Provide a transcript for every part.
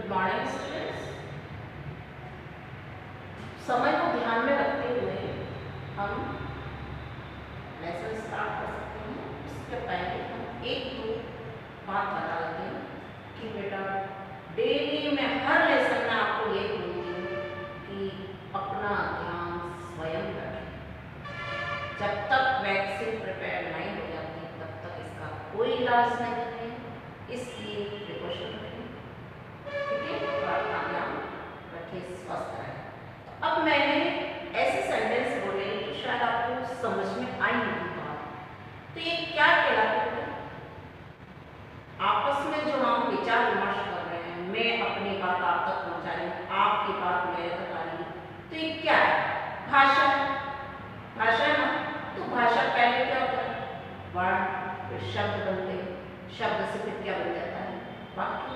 Good morning students. समय को ध्यान में रखते हुए हम लेसन स्टार्ट कर सकते हैं। उसके पहले हम एक दो बात बता देते हैं कि बेटा डेली में हर लेसन में आपको ये बोलूँगी कि अपना ध्यान स्वयं रखें। जब तक वैक्सीन प्रिपेयर नहीं हो जाती तब तक इसका कोई इलाज नहीं करें, इसलिए प्रिकॉशन रखें, ठीक है। अपना ध्यान रखें, स्वस्थ रहें। अब मैंने ऐसे सेंटेंस बोले तो शायद आपको समझ में आई होगी बात। तो ये क्या कहलाता है? आपस में जो हम विचार विमर्श कर रहे हैं, मैं अपनी बात आप तक पहुंचा रही हूँ, आपकी बात मेरे तक आ रही है, तो ये क्या है? भाषा। भाषा ना, तो भाषा पहले क्या होता है? वर्ण, फिर शब्द बनते हैं, शब्द से फिर क्या बन जाता है? वाक्य।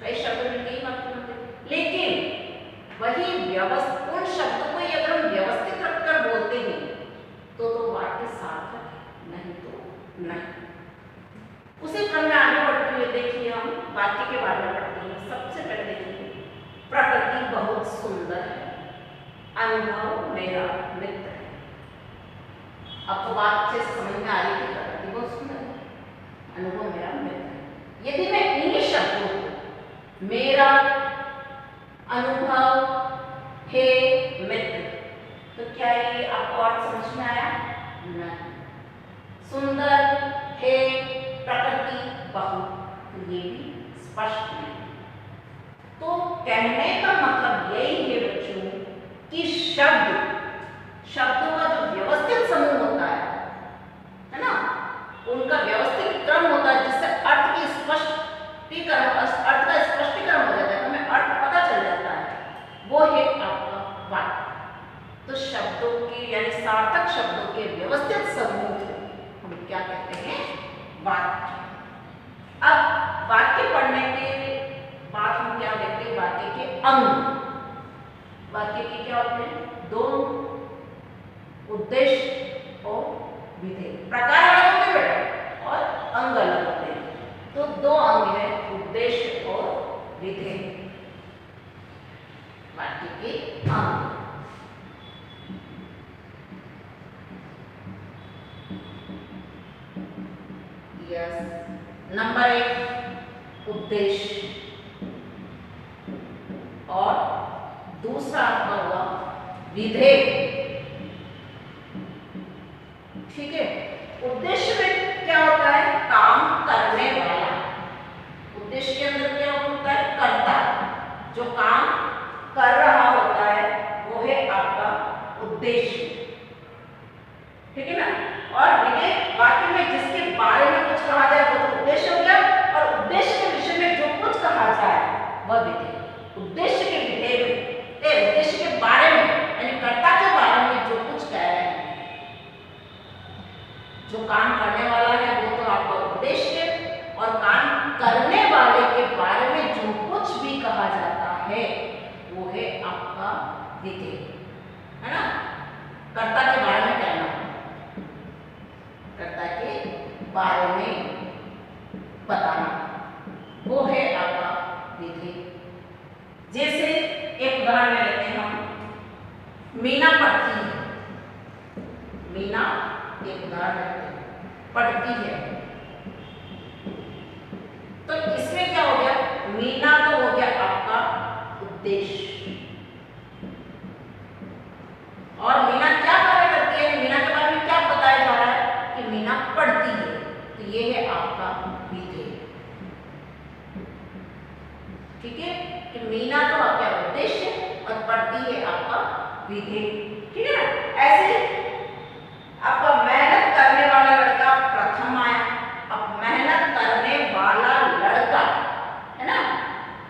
कई शब्द मिलके ही वाक्य बनते हैं। लेकिन वही व्यवस्थित उन शब्दों को अगर हम व्यवस्थित रखकर बोलते हैं तो वाक्य सार्थक है, नहीं तो नहीं। उसी क्रम में आगे बढ़ते हुए देखिए हम वाक्य के बारे में पढ़ते हैं। सबसे पहले देखिए, प्रकृति बहुत सुंदर है, अनुभव मेरा मित्र है। अब तो बात अच्छे से समझ में आ रही है, प्रकृति बहुत सुंदर है, अनुभव मेरा मित्र है। यदि मैं इन्हीं शब्दों को मेरा अनुभव हे मित्र, तो क्या ये आपको और समझ में आया? नहीं। सुंदर हे प्रकृति बहुत, तो ये भी स्पष्ट नहीं। तो कहने का मतलब यही है बच्चों कि शब्दों का जो व्यवस्थित समूह होता है ना, उनका व्यवस्थित क्रम होता है जिससे अर्थ का स्पष्टीकरण हो जाता है, हमें अर्थ पता चल जाता है, वो है आपका वाक्य। तो शब्दों के यानी सार्थक शब्दों के व्यवस्थित समूह हम क्या कहते हैं? वाक्य। अब वाक्य पढ़ने के बाद हम क्या देखते हैं? वाक्य के अंग। वाक्य के क्या होते हैं? दो, उद्देश्य और विधेय। प्रकार अलग होते हैं बेटा और अंग अलग होते हैं। तो दो अंग है, उद्देश्य और विधेय। वाक्य के अंग। यस, नंबर 1 उद्देश्य और दूसरा आपका हुआ विधेय, ठीक है। उद्देश्य में क्या होता है? काम करने वाला। उद्देश्य के अंदर क्या होता है? कर्ता, जो काम कर रहा होता है वो है आपका उद्देश्य, ठीक है ना। और विधेय वाक्य में जिसके बारे में कुछ कहा जाए वो तो उद्देश्य हो गया, और उद्देश्य के विषय में जो कुछ कहा जाए वह विधेय। उद्देश्य के विधेय में उद्देश्य के बारे में यानी कर्ता के बारे में जो कुछ कह रहे हैं, जो काम करने वाला है वो तो आपका उद्देश्य है, और काम करने वाले के बारे में जो कुछ भी कहा जाता है वो है आपका विधेय, है ना। कर्ता के बारे में कहना, कर्ता के बारे में बताना, वो है आपका विधेय। जैसे एक उदाहरण लेते हैं हम, मीना पढ़ती है। मीना एक उदाहरण लेते हैं, पढ़ती है। तो इसमें क्या हो गया? मीना तो हो गया आपका उद्देश्य, और मीना क्या कार्य करती है? मीना के बारे में क्या बताया जा रहा है? कि मीना पढ़ती है, तो ये है आपका विधेय, ठीक है। कि मीना तो आपका उद्देश्य और पढ़ती है आपका विधेय, ठीक है ना। ऐसे आपका मेहनत करने वाला लड़का प्रथम आया। अब मेहनत करने वाला लड़का है ना,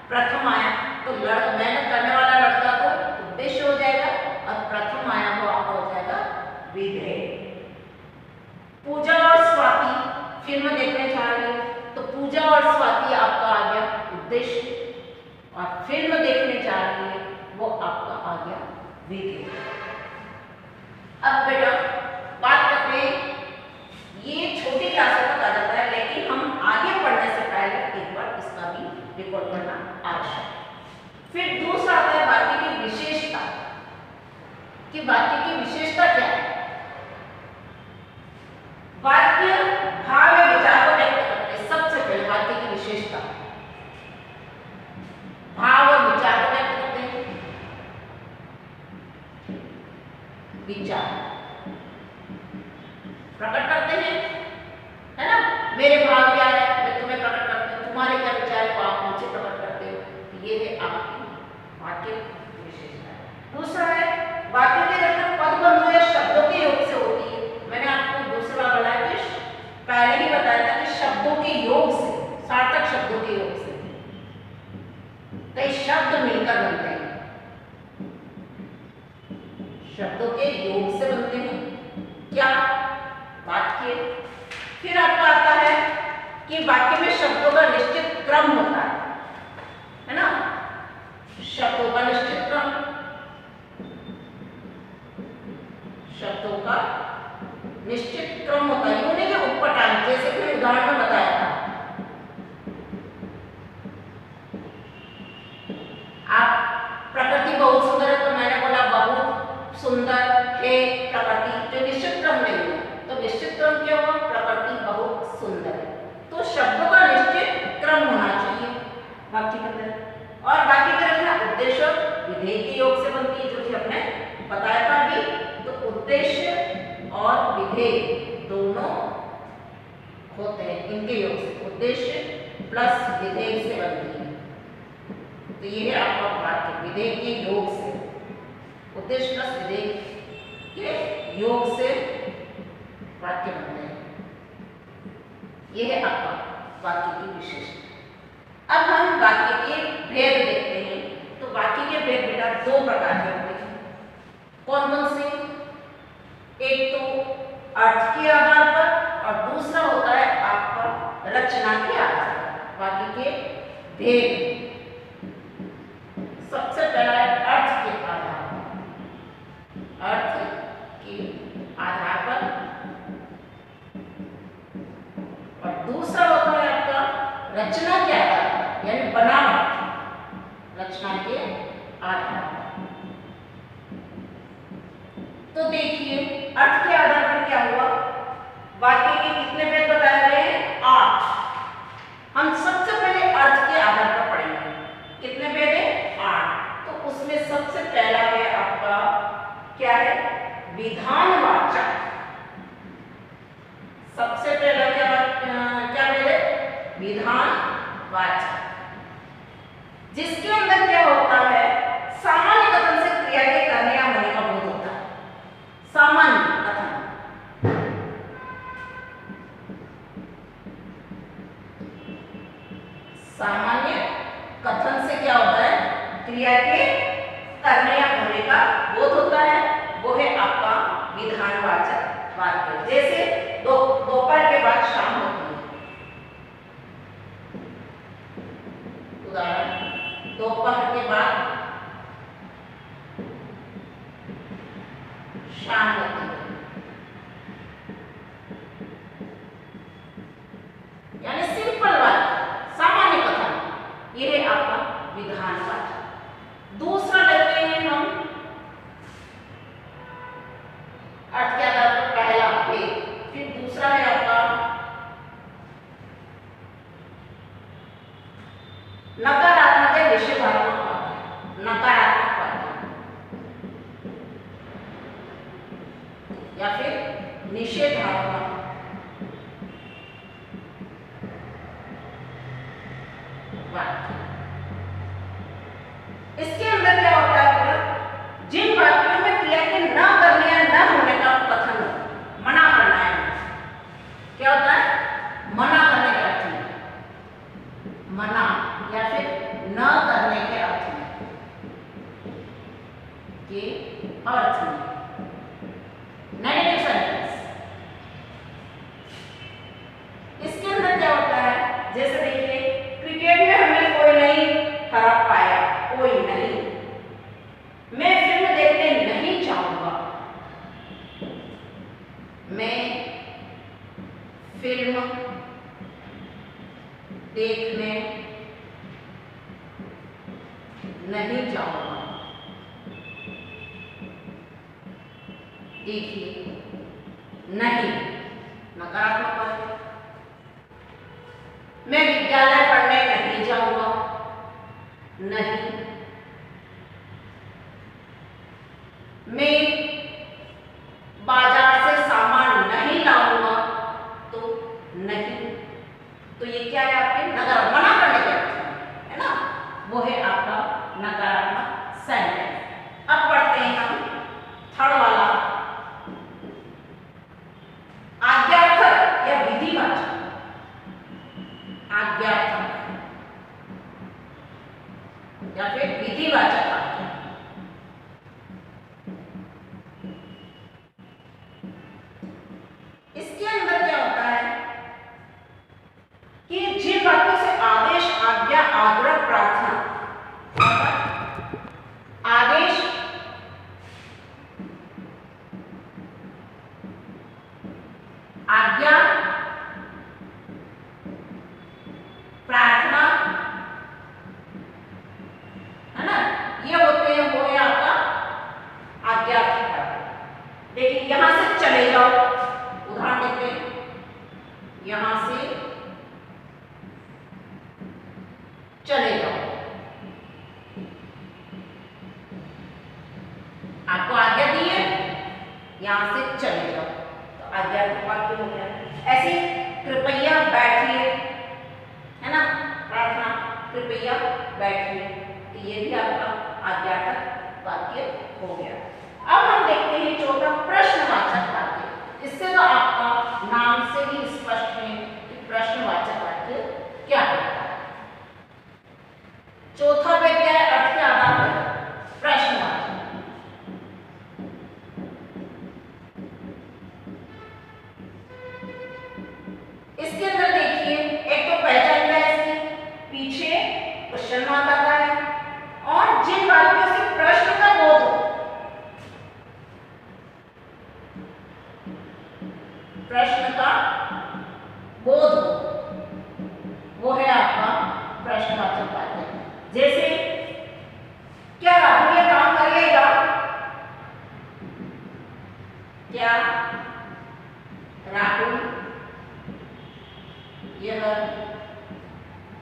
प्रथम आया, तो मेहनत करने वाला लड़का तो उद्देश्य हो जाएगा, और प्रथम आया वो आपका हो जाएगा विधेय। पूजा और स्वाति फिल्म देखने जा रही है, तो पूजा और स्वाति आपका आ गया उद्देश्य, और फिल्म देखने जा रही है वो आपका आ गया विधेय। अब बेटा बात करते हैं, ये छोटी क्लासों तक आ जाता है, लेकिन हम आगे पढ़ने से पहले एक बार इसका भी रिकॉर्ड करना आवश्यक कि वाक्य की विशेषता क्या है। वाक्य भाव या विचार को व्यक्त करते हैं। सबसे पहले वाक्य की विशेषता भाव और विचार को व्यक्त करते हैं। विचार प्रकट करते हैं, है ना। मेरे भाव क्या है, मैं तुम्हें प्रकट करती हूँ, तुम्हारे क्या विचार है, आप मुझसे प्रकट करते हो। ये है आपकी वाक्य विशेषता। दूसरा है वाक्य की रचना पद बंधों या शब्दों के योग से होती है। मैंने आपको दूसरा बताया कि पहले ही बताया था कि शब्दों के योग से, सार्थक शब्दों के योग से कई शब्द मिलकर बनते हैं, शब्दों के योग से बनते हैं क्या, वाक्य। फिर आपका आता है कि वाक्य में शब्दों का निश्चित क्रम होता है ना, शब्दों का निश्चित क्रम, शब्दों का निश्चित क्रम होता है। यूं नहीं कि उत्पटान, जैसे कि उदाहरण में बताया था। आप प्रकृति बहुत सुंदर है, तो मैंने बोला बहुत सुंदर है प्रकृति, जो निश्चित क्रम नहीं है। तो निश्चित क्रम क्या हुआ, प्रकृति बहुत सुंदर है। तो शब्दों का निश्चित क्रम होना चाहिए वाक्य के अंदर। और वाक्य की रचना उद्देश्य और विधेय के योग से बनती है, जो कि हमने बताया था अभी। तो उद्देश्य और विधेय दोनों होते हैं, इनके योग से, उद्देश्य प्लस विधेय से बनती है। तो ये है आपका वाक्य विधेय के योग से, उद्देश्य प्लस विधेय के योग से वाक्य बनते हैं। ये है आपका वाक्य की विशेषता। अब हम वाक्य के भेद देखते हैं। तो वाक्य के भेद बेटा दो प्रकार के होते हैं। कौन कौन से, एक तो अर्थ के आधार पर और दूसरा होता है आपका रचना के आधार पर। वाक्य के भेद सबसे पहला है अर्थ के आधार पर, अर्थ के आधार पर, और दूसरा होता है आपका रचना के आधार पर, यानी बनावट, रचना के आधार पर। तो देखिए अर्थ के आधार पर क्या हुआ, वाक्य के कितने भेद बताए गए हैं, 8। हम सबसे पहले अर्थ के आधार पर पढ़ेंगे। कितने भेद हैं, 8। तो उसमें सबसे पहला है आपका क्या है, विधानवाचक। सबसे पहला क्या भेद है, विधानवाचक, जिसके अंदर क्या होता है, सामान्य कथन से क्रिया के करने या होने का बोध होता है। सामान्य कथन, सामान्य कथन से क्या होता है, क्रिया के करने या होने का बोध होता है। वो है आपका विधानवाचक वाक्य। जैसे दोपहर के बाद शाम होती है, उदाहरण दोपहर के बाद शाम होती है, यानी सिंपल वाक्य, सामान्य कथन। ये है आपका विधानवाचक। दूसरा लेते हैं हम अर्थ के आधार पर पहला भेद, फिर दूसरा है आपका नकारात्मक या निषेधात्मक वाक्य, नकारात्मक वाक्य या फिर निषेधात्मक वाक्य। इसके अंदर क्या होता है, जिन वाक्यों में क्रिया के न करने या न होने का कथन मना करना है, क्या होता है, मना करने के अर्थ में, मना या फिर न करने के अर्थ में, के अर्थ में, नेगेटिव सेंटेंस। इसके अंदर क्या होता है, जैसे देखिए क्रिकेट में हमें कोई नहीं हरा पाया, कोई नहीं, मैं फिल्म देखने नहीं चाहूंगा, मैं फिल्म देखने नहीं जाऊंगा। देखिए, नहीं नकारात्मक वाक्य। मैं विद्यालय पढ़ने नहीं जाऊंगा, नहीं। मैं बाजार से सामान नहीं लाऊंगा, तो नहीं। तो ये क्या है आपके नकार मना करने के अर्थ में, है ना, वो है आपका नकारात्मक सेंटेंस। अब पढ़ते हैं हम थर्ड वाला, आज्ञार्थक या विधिवाचक। आज्ञार्थक या फिर विधिवाचक वाक्य। इसके अंदर क्या होता है कि जिन वाक्यों से आदेश, आज्ञा, आग्रह, प्रार्थना, आदेश, आज्ञा, प्रार्थना, है ना, ये होते हैं, वो है आपका आज्ञार्थक वाक्य। देखिए, यहां से चले जाओ, उदाहरण देते हैं, यहां से चले जाओ, आपको आज्ञा दी है, यहां से चले जाओ, तो आज्ञार्थक वाक्य हो गया। ऐसे कृपया बैठिए, है ना, प्रार्थना, कृपया बैठिए, तो ये भी आपका आज्ञार्थक वाक्य हो गया। अब हम देखते हैं चौथा प्रश्नवाचक वाक्य। इससे तो आपका नाम से ही स्पष्ट है कि प्रश्नवाचक वाक्य क्या होता है। चौथा पे क्या है, अर्थ के आधार पर प्रश्नवाचक। इसके अंदर देखिए, एक तो पहचान है इसकी, पीछे क्वेश्चन मार्क आता है, और जिन वाक्यों से प्रश्न का बोध हो, प्रश्न का बोध हो, वो है आपका प्रश्नवाचक वाक्य। जैसे, क्या राहुल ये काम करेगा? क्या राहुल यह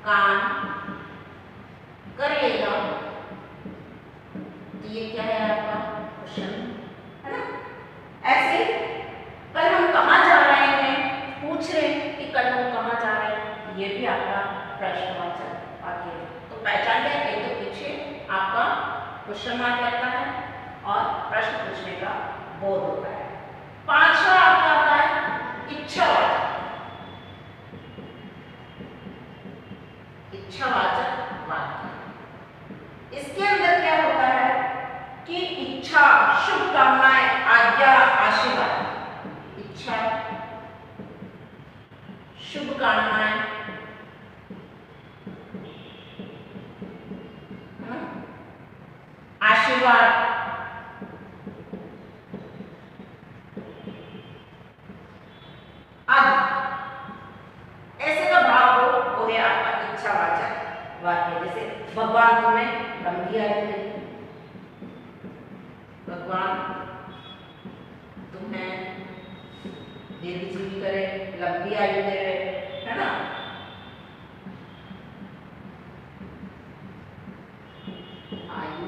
काम करेगा? तो ये क्या है आपका क्वेश्चन, है ना। ऐसे कल हम कहाँ जा रहे हैं, पूछ रहे हैं कि कल हम कहाँ जा रहे हैं, ये भी आपका प्रश्नवाचक वाक्य है। तो पहचान लिया, एक तो पीछे आपका क्वेश्चन मार्क लगता है और प्रश्न पूछने का बोध होता है। पांचवा आपका आता है इच्छावाचक। इच्छावाचक वाक्य। इसके अंदर क्या होता है कि इच्छा, शुभकामनाएं, आज्ञा, आशीर्वाद। इच्छा, शुभकामनाएं, आशीर्वाद, ऐसे का भाव हो, वो है आपका इच्छावाचक वाक्य। जैसे भगवान तुम्हें लंबी आयु दे, भगवान तुम्हें दीर्घजीवी करे, लंबी आयु दे, है ना। आयु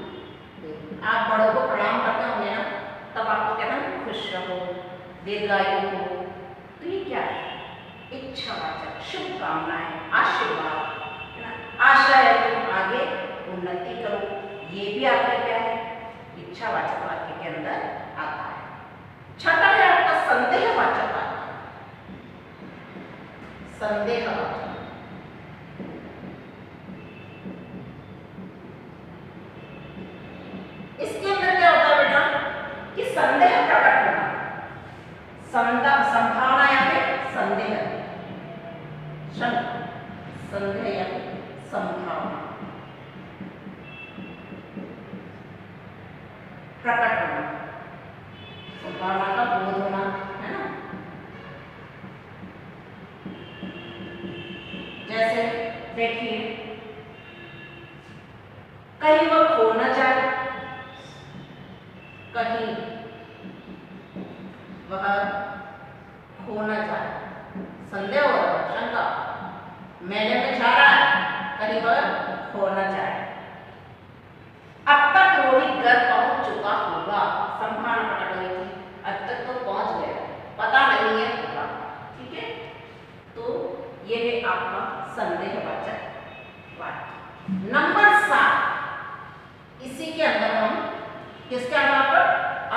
दे, आप बड़ों को प्रणाम करते होंगे ना, तब आपको कहते हैं खुश रहो, दीर्घायु हो। तो ये क्या है, इच्छावाचक, शुभकामनाएं, आशीर्वाद, है ना, आशा है तुम आगे उन्नति करो, ये भी आपका क्या है, इच्छावाचक वाक्य के अंदर आता है। छठा है आपका संदेहवाचक वाक्य। संदेहवाचक, इसके अंदर क्या होता है बेटा कि संदेह प्रकट होना, संभावना या फिर संदेह, संदेह या फिर संभावना प्रकट होना, संभावना का बोध होना, है ना। जैसे देखिए, कहीं वह खो न जाए, कहीं वह खो न जाए। संदेह हो रहा है, शंका, मेले में जा रहा है, कहीं वह खो न जाए। अब तक रोहित घर पहुंच चुका होगा, संभावना पकड़ गई थी, अब तक तो पहुंच गया, पता नहीं है होगा। ठीक है, तो ये है आपका संदेहवाचक वाक्य। नंबर 7, इसी के अंदर हम किसके आधार पर,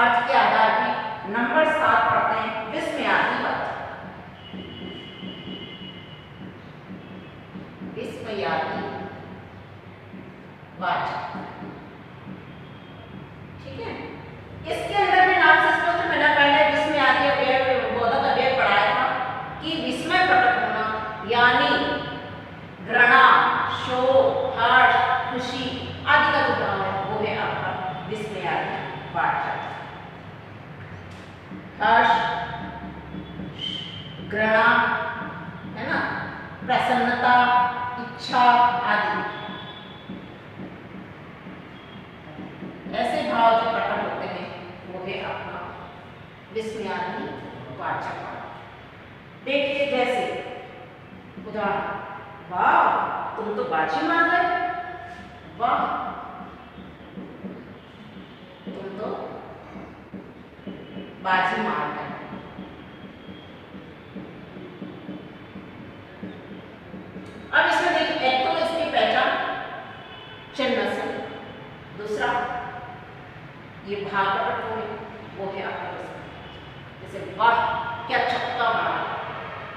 अर्थ के आधार पर नंबर 7 पढ़ते हैं, विस्मयादि वाचक। विस्मयादि वाचक, ठीक है। इसके अंदर भी नाम से स्पष्ट, मैंने पहले विस्मयादि अव्यय बोधक अव्यय पढ़ाया था कि विस्मय प्रकट होना यानी घृणा, शोक, हर्ष, खुशी आदि का जो भाव है वो है आपका विस्मयादि वाचक। हर्ष, घृणा, है ना, प्रसन्नता, इच्छा आदि ऐसे भाव जो प्रकट होते हैं वो है आपका विस्मयादि वाचक। देखिए जैसे उदाहरण, वाह तुम तो बाजी मार गए, वाह तुम तो बाजी मार गए। अब इसमें देखिए, एक तो इसकी पहचान चिन्ह से, दूसरा ये भाव प्रकट हो गए वो है आपका विस्मय। जैसे वाह क्या छक्का मारा,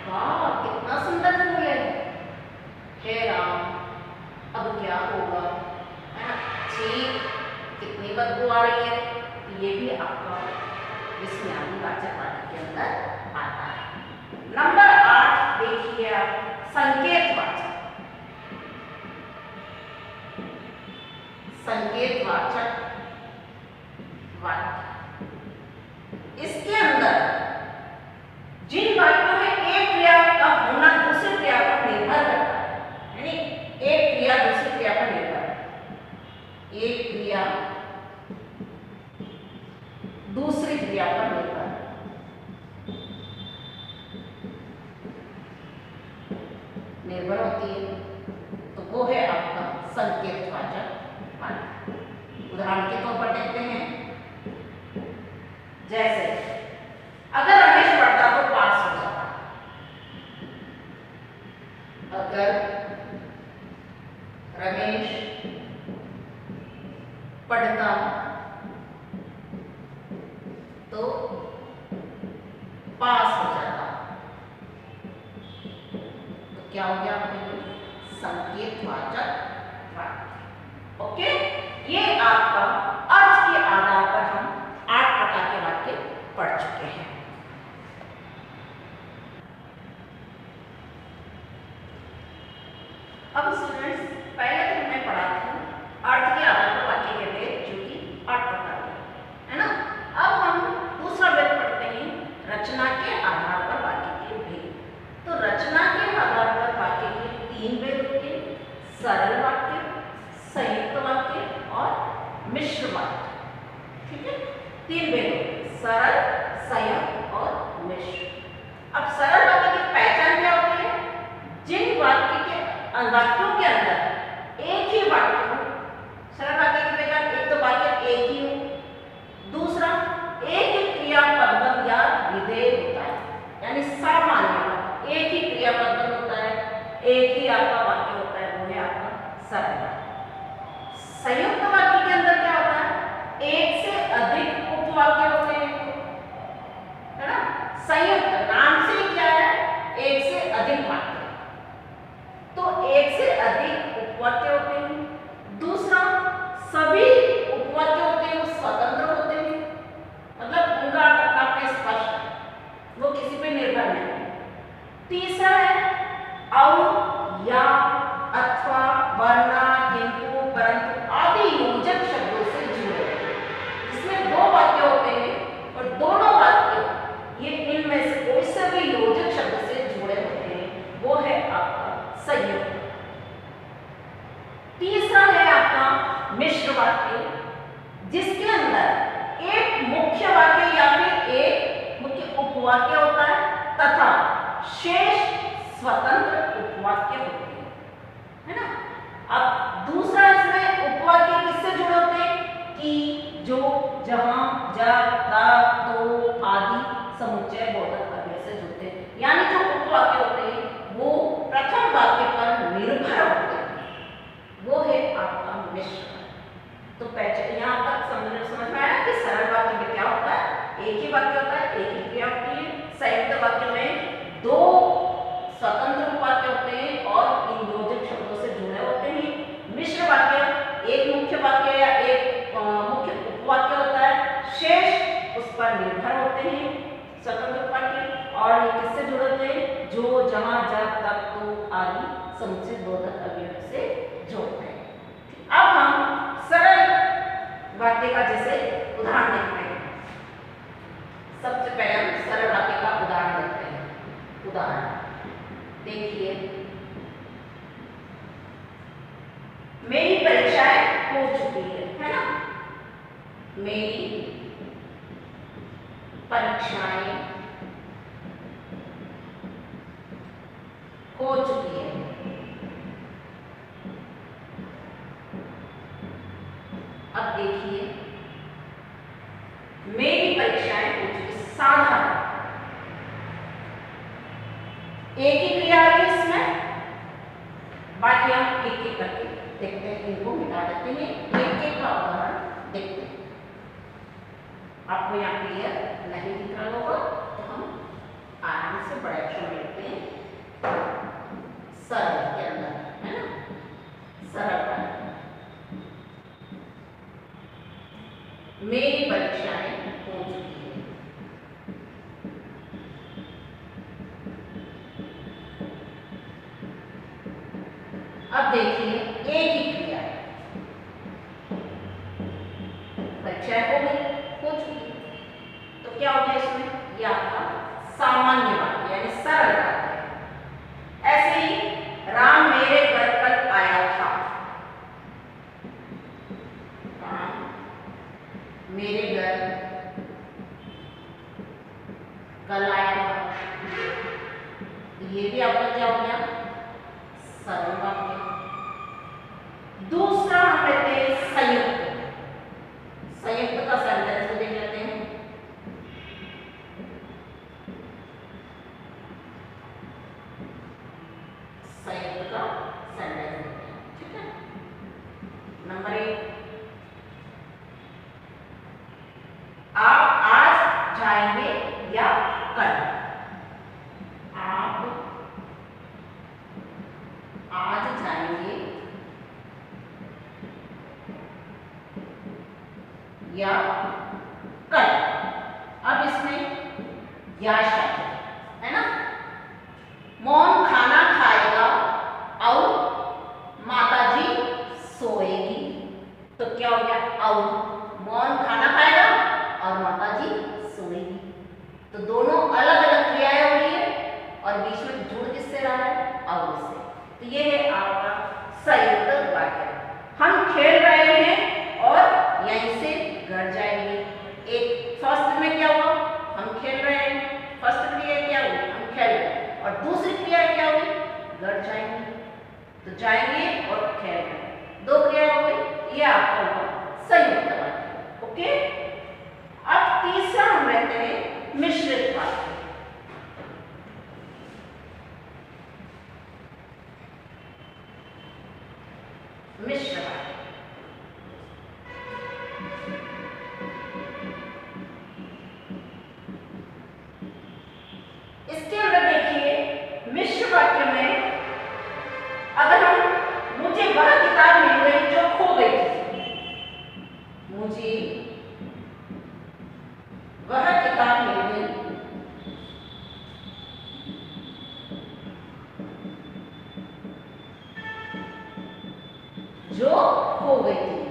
वाह कितना सुंदर फूल है, हे राम अब क्या होगा, है ना, छी कितनी बदबू आ रही है, ये भी आपका विस्मयादि वाचक वाक्य के अंदर आता है। नंबर 8 देखिए आप, संकेतवाचक। संकेतवाचक वाक्य, इसके अंदर जिन वाक्यों में एक क्रिया का होना दूसरी क्रिया पर निर्भर करता है, यानी एक क्रिया दूसरी क्रिया पर निर्भर है, एक क्रिया दूसरी क्रिया पर निर्भर होती है, तो वो है आपका संकेतवाचक वाक्य। उदाहरण के तौर पर देखते हैं, जैसे अगर रमेश पढ़ता तो पास हो जाता, अगर रमेश पढ़ता तो पास हो जाता, तो क्या हो गया संकेतवाचक वाक्य। ओके, ये आपका अर्थ के आधार पर हम 8 प्रकार के वाक्य पढ़ चुके हैं। अब स्टूडेंट्स, पहले तो हमने पढ़ा था अर्थ के आधार पर वाक्य के भेद, जो कि 8 प्रकार के, है ना। अब हम दूसरा भेद पढ़ते हैं, रचना के आधार पर वाक्य के भेद। तो रचना के आधार पर वाक्य के 3 भेद होते हैं, सरल वाक्य, संयुक्त वाक्य और मिश्र वाक्य। ठीक है, 3 भेद होते हैं, सरल, संयुक्त और मिश्र। अब सरल वाक्य की पहचान क्या होती है, जिन वाक्यों के अंदर एक ही वाक्य हो। सरल वाक्य की पहचान, एक तो वाक्य एक ही हो, दूसरा एक ही क्रिया पदबंध या विधेय होता है, यानी सामान्य एक ही क्रिया पदबंध होता है, एक ही आपका वाक्य होता है, वो है आपका सरल वाक्य। संयुक्त वाक्य के अंदर क्या होता है, एक से अधिक उपवाक्य होते हैं, है ना। संयुक्त नाम से क्या है, एक से अधिक वाक्य, तो एक से अधिक उपवाक्य होते हैं। दूसरा, सभी उपवाक्य होते हैं वो स्वतंत्र होते हैं, मतलब उनका अर्थ स्पष्ट है, वो किसी पे निर्भर नहीं है। तीसरा है और, या, अथवा, वरना, किंतु, परंतु आदि योजक शब्दों से जुड़े, इसमें 2 वाक्य होते हैं और दोनों वाक्य ये इनमें से कोई से भी योजक शब्द से जुड़े होते हैं, वो है आपका संयुक्त। तीसरा है आपका मिश्र वाक्य, जिसके अंदर एक मुख्य वाक्य या फिर एक मुख्य उपवाक्य होता है तथा शेष स्वतंत्र उपवाक्य होते हैं, है ना। अब दूसरा इसमें उपवाक्य किससे जुड़े होते हैं कि जो, जहां, जब, तब, तो आदि समुच्चय बोधक अव्यय से जुड़ते हैं। यानी जो उपवाक्य होते हैं वो प्रथम वाक्य पर निर्भर होते हैं, वो है आपका मिश्र। तो पहचान यहाँ तक समझ में आया कि सरल वाक्य में क्या होता है, एक ही वाक्य होता है, एक ही क्रिया होती है। संयुक्त वाक्य में दो स्वतंत्र उपवाक्य होते हैं और इन योजक शब्दों से जुड़े होते हैं। मिश्र वाक्य एक मुख्य वाक्य या एक मुख्य उपवाक्य होता है, शेष उस पर निर्भर होते हैं स्वतंत्र उपवाक्य, और ये किससे जुड़े होते हैं, जो, जहां, जब, तब, तो आदि समुचित बोधक अव्यय से जोड़ते हैं। अब हम सरल वाक्य का जैसे उदाहरण देखते हैं। सबसे पहले हम सरल वाक्य का उदाहरण देखते हैं। उदाहरण देखिए, मेरी परीक्षाएं हो चुकी है ना। मेरी परीक्षाएं हो चुकी है। अब देखिए, मेरी परीक्षाएं हो चुकी, साधारण एक ही क्रिया है इसमें, बाकी हम एक एक करके देखते हैं, इनको मिटा देते हैं, एक एक का उदाहरण देखते हैं। आपको यहाँ क्लियर नहीं दिख रहा होगा तो हम आराम से बड़े अक्षर में लिखते हैं, सरल के अंदर, है ना, सरल वाक्य। मेरी परीक्षाएं हो चुकी है। अब देखिए, एक ही क्रिया है, परीक्षाएं हो गई, हो चुकी, तो क्या हो गया इसमें, ये आपका सामान्य वाक्य यानी सरल वाक्य है। ऐसे ही राम मेरे घर कल आया था। राम मेरे घर कल आया था, ये भी आपका क्या हो गया, सरल वाक्य। दूसरा हम लेते हैं संयुक्त। संयुक्त का सेंटेंस को देख लेते हैं। संयुक्त का सेंटेंस देखते हैं, ठीक है। नंबर 1, आप आज जाएंगे या कल। आप आज जाएंगे या कल। अब इसमें या शब्द है ना। मोहन खाना खाएगा और माताजी सोएगी, तो क्या हो गया, और मोहन खाना खाएगा और माताजी सोएगी, तो दोनों अलग अलग क्रियाएं हो रही है और बीच में जुड़ किससे रहा है, और से। तो ये है आपका संयुक्त वाक्य। हम खेल रहे हैं और यहीं से घर जाएंगे। एक फर्स्ट में क्या हुआ, हम खेल रहे हैं, फर्स्ट क्रिया क्या हुई, हम खेल रहे हैं, और दूसरी क्रिया क्या हुई, घर जाएंगे, तो जाएंगे और खेल रहे हैं, दो क्रिया हो गई, ये आपका हुआ संयुक्त वाक्य। ओके। अब तीसरा हम लेते हैं मिश्रित वाक्य। मिश्र वाक्य, इसके अंदर देखिए, मिश्र वाक्य में अगर हम, मुझे वह किताब मिल गई जो खो गई थी, मुझे वह किताब मिल गई जो खो गई थी।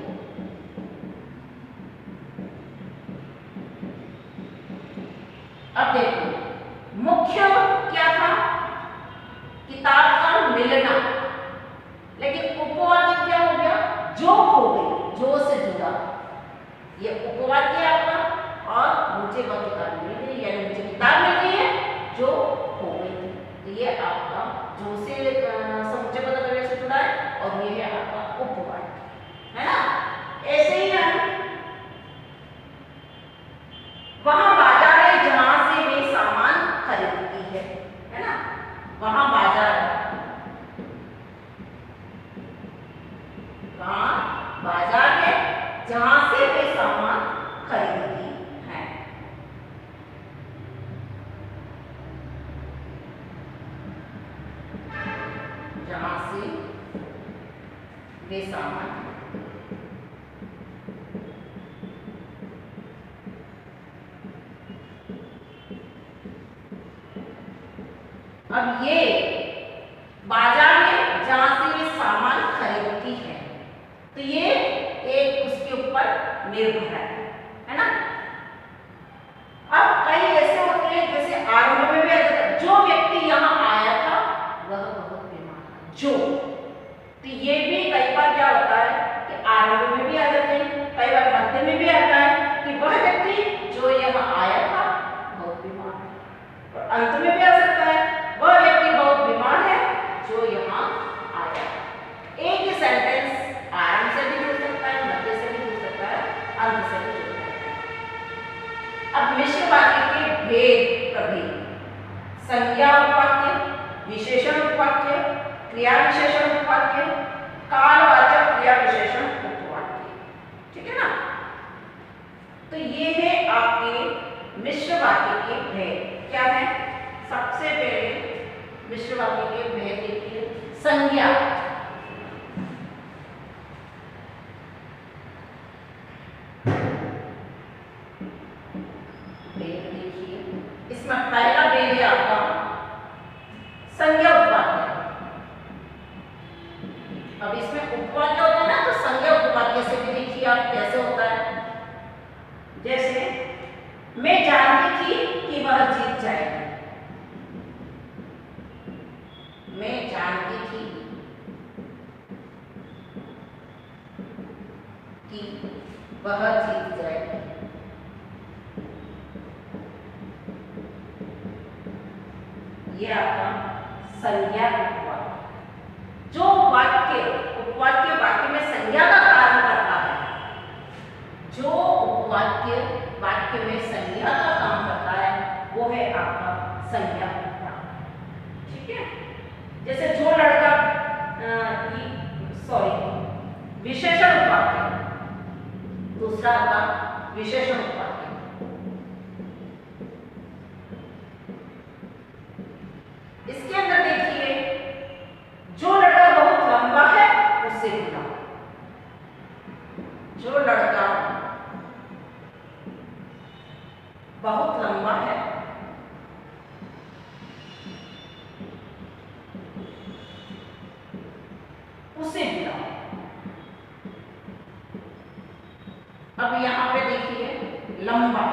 अब देखो, मुख्य क्या था, किताब का मिलना, लेकिन उपवाक्य क्या हो गया, जो खो गई, जो से जुड़ा, ये उपवाक्य आपका, और मुझे वह किताब मिल गई, यानी मुझे किताब मिल गई है जो से समुच्चय पद द्रव्य से जुड़ा है, और ये है आपका उपवाक्य, है ना। ऐसे ही हम वहां बाजार है जहां से वे सामान खरीदती है ना। वहां बाजार है, वहां बाजार है जहां से वे सामान खरीदती है। जहां से वे सामान, अब ये बाजार है जहां से वे सामान खरीदती है, तो ये एक उसके ऊपर निर्भर है ना। अब कई ऐसे होते हैं जैसे आरंभ में भी जो व्यक्ति यहाँ आया था वह बहुत बीमार था, जो, तो ये भी कई बार क्या होता है कि आरंभ में भी आ जाते हैं, कई बार मध्य में भी आता है कि वह व्यक्ति जो यहाँ आया था बहुत बीमार है, और अंत में भी आ सकता है वह व्यक्ति बहुत बीमार है जो यहाँ आया। एक ही सेंटेंस आरंभ से भी जुड़ सकता है, मध्य से भी जुड़ सकता है, अंत से भी जुड़ सकता है। अब मिश्र वाक्य के भेद प्रभेद, संज्ञा उपवाक्य, विशेषण उपवाक्य, क्रिया विशेषण उपवाक्य, कालवाचक क्रिया विशेषण उपवाक्य, ठीक है ना। तो ये है आपके मिश्र वाक्य के भेद। क्या है? सबसे पहले मिश्र वाक्य के भेद देखिए, संज्ञा, भेद देखिए, इसमें पहला भेद है आपका संज्ञा उपवाक्य। अब इसमें उपवाक्य होता है ना, तो संज्ञा उपवाक्य से भी देखिए आप कैसे होता है। जैसे मैं जानती थी कि वह जीत जाएगी, मैं जानती थी कि वह जीत जाएगी। ये आपका संज्ञा उपवाक्य। जो वाक्य उपवाक्य वाक्य में संज्ञा का कार्य करता है, जो उपवाक्य वाक्य में संज्ञा का काम करता है वो है आपका संज्ञा उपवाक्य, ठीक है। जैसे जो लड़का विशेषण उपवाक्य, दूसरा आपका विशेषण उपवाक्य। इसके अंदर देखिए, जो लड़का बहुत लंबा है उससे बुला, जो लड़का बहुत लंबा है उसे बुला। अब यहाँ पे देखिए लंबा,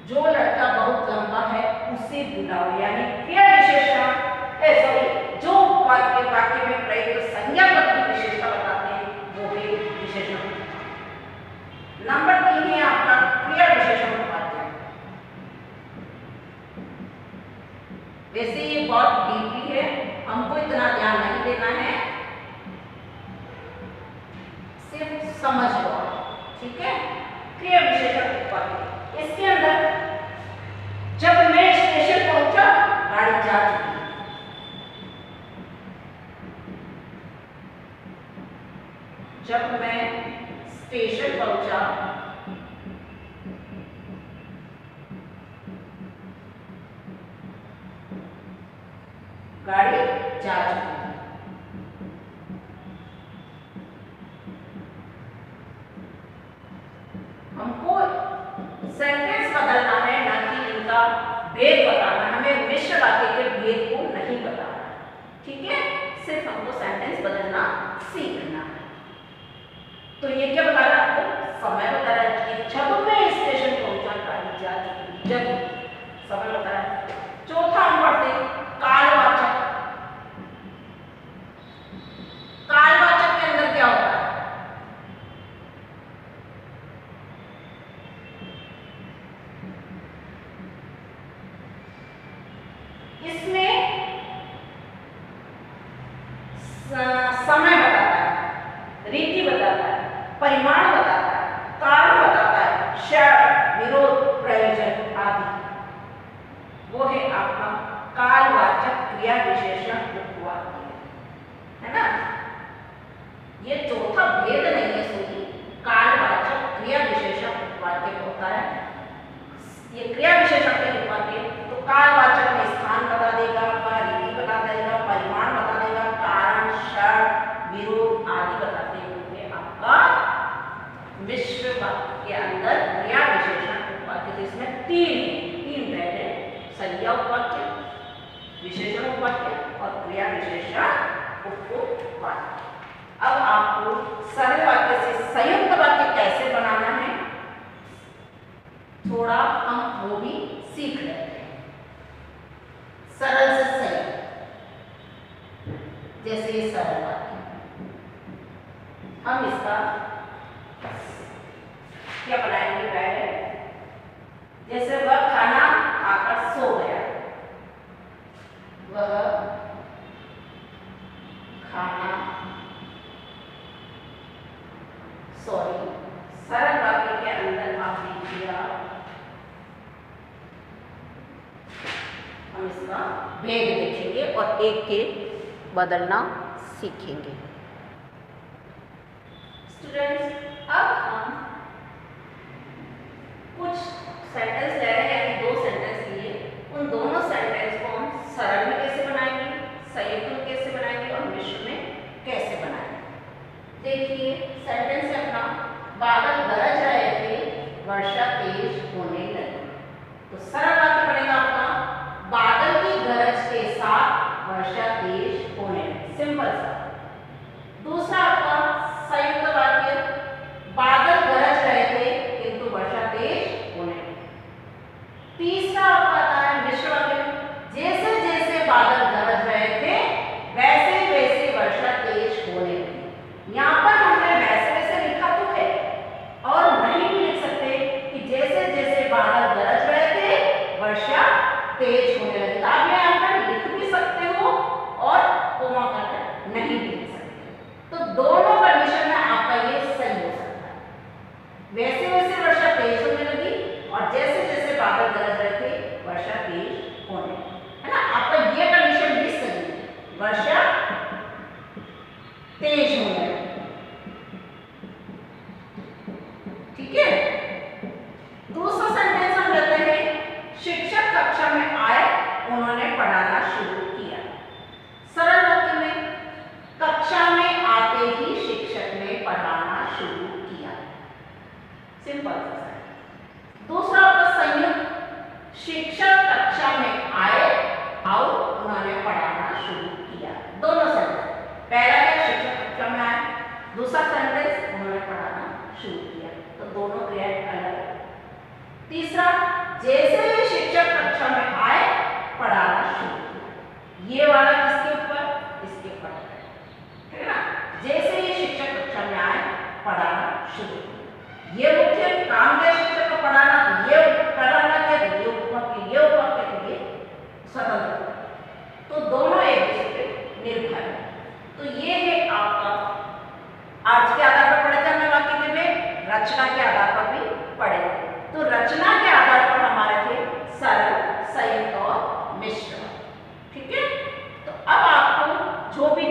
जो लड़का बहुत लंबा है उसे बुलाओ, यानी क्रिया विशेषण, सॉरी, जो वाक्य में प्रयुक्त संज्ञा पद की विशेषता बताते हैं वो है विशेषण। नंबर 3 है आपका क्रिया विशेषण उपवाक्य। वैसे ये बहुत डीपली है, हमको इतना ध्यान नहीं देना है, सिर्फ समझ लो, ठीक है। क्रिया विशेषण उपवाक्य, इसके अंदर जब मैं स्टेशन पहुंचा गाड़ी जा चुकी, जब मैं स्टेशन पहुंचा गाड़ी जा चुकी। हमको सेंटेंस बदलना है, ना कि इनका भेद बताना। हमें मिश्र वाक्य के भेद को नहीं बताना, ठीक है। सिर्फ हमको सेंटेंस बदलना सीखना है। तो ये क्या बता रहा है आपको? समय बता रहा है कि जब मैं स्टेशन पहुंचा गाड़ी जा चुकी, जब समय बता रहा है। चौथा हम पढ़ते कालवाचक। कालवाचक के अंदर क्या होता है? इसमें परिमाण बताता है, कारण बताता है, शर्त, विरोध, प्रयोजन आदि। वो है आपका कालवाचक क्रिया विशेषण उपवाक्य, है ना। ये चौथा भेद नहीं है सोनी, कालवाचक क्रिया विशेषण उपवाक्य होता है। ये क्रिया विशेषण के उपवाक्य तो कालवाचक में स्थान बता देगा, रीति बता देगा, परिमाण बता देगा, कारण, शर्त, विरोध आदि बताते हुए आपका मिश्र वाक्य के अंदर क्रिया विशेषण उपवाक्य, जिसमें तीन भेद है, संज्ञा उपवाक्य, विशेषण उपवाक्य और क्रिया विशेषण उपवाक्य। अब आपको सरल वाक्य से संयुक्त वाक्य कैसे बनाना है थोड़ा हम वो भी सीख लेते हैं। सरल से संयुक्त, जैसे ये सरल वाक्य, हम इसका क्या बनाएंगे पहले, जैसे वह खाना खाकर सो गया, वह खाना, सरल वाक्य के अंदर आप देखिए, हम इसका भेद देखेंगे और एक के बदलना सीखेंगे। स्टूडेंट्स, अब हम कुछ सेंटेंस ले रहे हैं, यानी 2 सेंटेंस लिए, उन दोनों सेंटेंस को हम सरल में कैसे बनाएंगे, संयुक्त में कैसे बनाएंगे और मिश्र में कैसे बनाएंगे। देखिए सेंटेंस है अपना, बादल गरज रहे थे, वर्षा तेज होने लगी। तो सरल वाक्य बनेगा आपका, बादल की गरज के साथ वर्षा तेज होने लगी, सिंपल सा। दूसरा आपका संयुक्त वाक्य, बादल गरज रहे थे किंतु वर्षा तेज होने लगी। तीसरा आपका आता है मिश्र वाक्य, जैसे जैसे बादल गरज रहे थे वैसे वैसे वर्षा तेज होने लगी। यहाँ पर हमने वैसे वैसे लिखा तो है, और नहीं भी लिख सकते कि जैसे जैसे बादल गरज रहे थे वर्षा तेज होने लगी। आप यहाँ पर लिख भी सकते हो और कोमा कर नहीं भी लिख सकते। तो दोनों कंडीशन में आपका ये सही हो सकता है, वैसे वैसे वर्षा तेज होने लगी और जैसे जैसे बादल गरज रहे थे वर्षा तेज होने लगी, है ना। आपका ये कंडीशन भी सही है, वर्षा तेज होने लगी, ठीक है। दूसरा सेंटेंस हम लेते हैं, शिक्षक कक्षा में आए, उन्होंने पढ़ाना शुरू किया। सरल वाक्य में कक्षा में आते ही शिक्षक ने पढ़ाना शुरू किया, सिंपल सा। दूसरा आपका संयुक्त, शिक्षक कक्षा में आए और उन्होंने पढ़ाना शुरू किया। दोनों सेंटेंस, पहला क्या, शिक्षक कक्षा में आए, दूसरा सेंटेंस उन्होंने पढ़ाना शुरू किया, तो दोनों क्रिया अलग। तीसरा, जैसे ही शिक्षक कक्षा में आए पढ़ाना शुरू किया, ये वाला किसके ऊपर, इसके ऊपर है ना। जैसे ही शिक्षक कक्षा में आए पढ़ाना शुरू किया, ये मुख्य काम है शिक्षक को पढ़ाना, ये पढ़ाना क्या, ये उपवाक्य, ये उपवाक्य, तो ये स्वतंत्र, तो दोनों एक दूसरे पे निर्भर है। तो ये है आपका, अर्थ के आधार पर पढ़े थे हमने वाक्य में, रचना के आधार पर भी पढ़े थे। तो रचना के आधार पर हमारे थे सरल, संयुक्त और मिश्र, ठीक है। तो अब आपको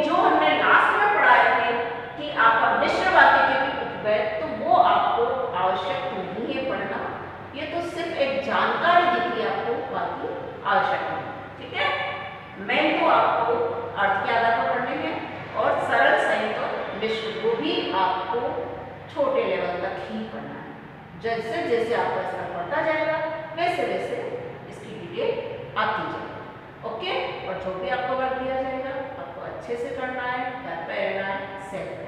जो हमने लास्ट में पढ़ाए थे कि आपका मिश्र वाक्य के भी उपभेद, तो वो आपको आवश्यक नहीं है पढ़ना, ये तो सिर्फ एक जानकारी दी थी आपको, बाकी आवश्यक नहीं, ठीक है। मैं तो आपको अर्थ के आधार पर पढ़ने हैं और सरल, संयुक्त और मिश्र को भी आपको छोटे लेवल तक ही पढ़ना है। जैसे जैसे आपका स्तर बढ़ता जाएगा वैसे वैसे इसकी डिटेल आती जाएगी, ओके। और जो भी आपको वर्क दिया जाएगा आपको अच्छे से करना है, घर पे रहना है, सेल्फ